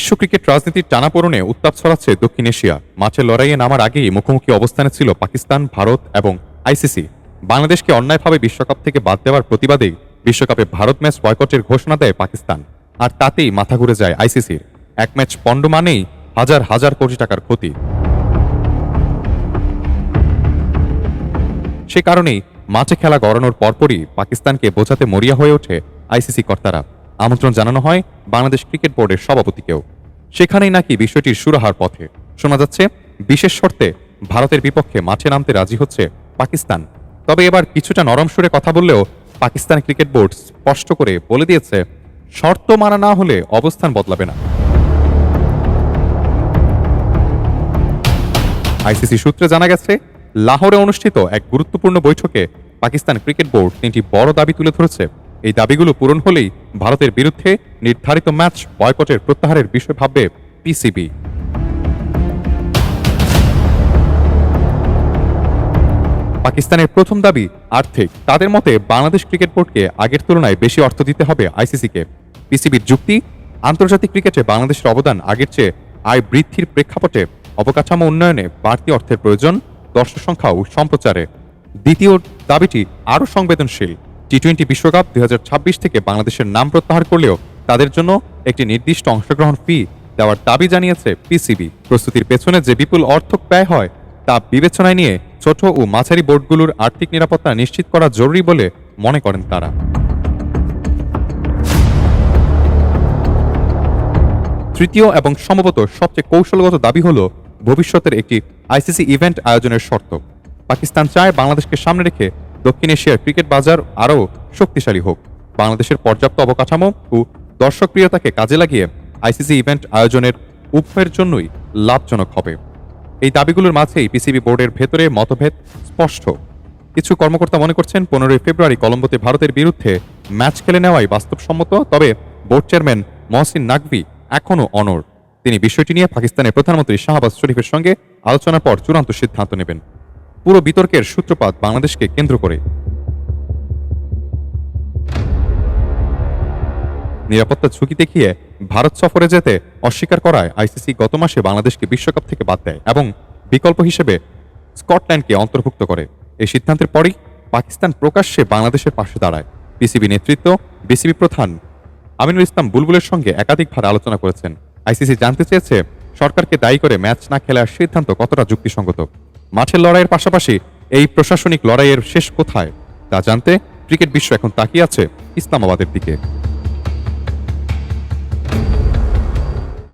বিশ্ব ক্রিকেট রাজনীতির টানাপোড়েনে উত্তাপ ছড়াচ্ছে দক্ষিণ এশিয়া। মাঠের লড়াইয়ে নামার আগেই মুখোমুখি অবস্থানে ছিল পাকিস্তান, ভারত এবং আইসিসি। বাংলাদেশকে অন্যায়ভাবে বিশ্বকাপ থেকে বাদ দেওয়ার প্রতিবাদেই বিশ্বকাপে ভারত ম্যাচ বয়কটের ঘোষণা দেয় পাকিস্তান। আর তাতেই মাথা ঘুরে যায় আইসিসির। এক ম্যাচ পণ্ড মানেই হাজার হাজার কোটি টাকার ক্ষতি। সে কারণেই মাঠে খেলা গড়ানোর পরপরই পাকিস্তানকে বোঝাতে মরিয়া হয়ে ওঠে আইসিসি কর্তারা। আমন্ত্রণ জানানো হয় বাংলাদেশ ক্রিকেট বোর্ডের সভাপতিকেও। সেখানেই নাকি বিষয়টির সুরাহার পথে। শোনা যাচ্ছে বিশেষ শর্তে ভারতের বিপক্ষে মাঠে নামতে রাজি হচ্ছে পাকিস্তান। তবে এবার কিছুটা নরম সুরে কথা বললেও পাকিস্তান ক্রিকেট বোর্ড স্পষ্ট করে বলে দিয়েছে, শর্ত মানা না হলে অবস্থান বদলাবে না। আইসিসি সূত্রে জানা গেছে, লাহোরে অনুষ্ঠিত এক গুরুত্বপূর্ণ বৈঠকে পাকিস্তান ক্রিকেট বোর্ড 3টি বড় দাবি তুলে ধরেছে। এই দাবিগুলো পূরণ হলেই ভারতের বিরুদ্ধে নির্ধারিত ম্যাচ বয়কটের প্রত্যাহারের বিষয় ভাববে পিসিবি। পাকিস্তানের প্রথম দাবি আর্থিক। তাদের মতে বাংলাদেশ ক্রিকেট বোর্ডকে আগের তুলনায় বেশি অর্থ দিতে হবে আইসিসিকে। পিসিবির যুক্তি, আন্তর্জাতিক ক্রিকেটে বাংলাদেশের অবদান আগের চেয়ে আয় বৃদ্ধির প্রেক্ষাপটে অবকাঠামো উন্নয়নে বাড়তি অর্থের প্রয়োজন, দর্শক সংখ্যা ও সম্প্রচারে। দ্বিতীয় দাবিটি আরও সংবেদনশীল। টি-20 বিশ্বকাপ 2026 থেকে বাংলাদেশের নাম প্রত্যাহার করলেও তাদের জন্য একটি নির্দিষ্ট অংশগ্রহণ ফি দেওয়ার দাবি জানিয়েছে পিসিবি। প্রস্তুতির পেছনে যে বিপুল অর্থ ব্যয় হয় তা বিবেচনায় নিয়ে ছোট ও মাঝারি বোর্ডগুলোর আর্থিক নিরাপত্তা নিশ্চিত করা জরুরি বলে মনে করেন তারা। তৃতীয় এবং সম্ভবত সবচেয়ে কৌশলগত দাবি হল ভবিষ্যতের একটি আইসিসি ইভেন্ট আয়োজনের শর্ত। পাকিস্তান চায় বাংলাদেশকে সামনে রেখে দক্ষিণ এশিয়ার ক্রিকেট বাজার আরও শক্তিশালী হোক। বাংলাদেশের পর্যাপ্ত অবকাঠামো ও দর্শকপ্রিয়তাকে কাজে লাগিয়ে আইসিসি ইভেন্ট আয়োজনের উভয়ের জন্যই লাভজনক হবে। এই দাবিগুলোর মাঝেই পিসিবি বোর্ডের ভেতরে মতভেদ স্পষ্ট। কিছু কর্মকর্তা মনে করছেন 15 ফেব্রুয়ারি কলম্বোতে ভারতের বিরুদ্ধে ম্যাচ খেলে নেওয়াই বাস্তবসম্মত। তবে বোর্ড চেয়ারম্যান মহসিন নাকভি এখনও অনড়। তিনি বিষয়টি নিয়ে পাকিস্তানের প্রধানমন্ত্রী শাহবাজ শরীফের সঙ্গে আলোচনার পর চূড়ান্ত সিদ্ধান্ত নেবেন। পুরো বিতর্কের সূত্রপাত বাংলাদেশকে কেন্দ্র করে। নিরাপত্তা ঝুঁকি দেখিয়ে ভারত সফরে যেতে অস্বীকার করায় আইসিসি গত মাসে বাংলাদেশকে বিশ্বকাপ থেকে বাদ দেয় এবং বিকল্প হিসেবে স্কটল্যান্ডকে অন্তর্ভুক্ত করে। এই সিদ্ধান্তের পরই পাকিস্তান প্রকাশ্যে বাংলাদেশের পাশে দাঁড়ায়। পিসিবি নেতৃত্ব বিসিবি প্রধান আমিনুল ইসলাম বুলবুলের সঙ্গে একাধিকবার আলোচনা করেছেন। আইসিসি জানতে চেয়েছে সরকারকে দায়ী করে ম্যাচ না খেলার সিদ্ধান্ত কতটা যুক্তিসঙ্গত। মাঠের লড়াইয়ের পাশাপাশি এই প্রশাসনিক লড়াইয়ের শেষ কোথায় তা জানতে ক্রিকেট বিশ্ব এখন তাকিয়ে আছে ইসলামাবাদের দিকে।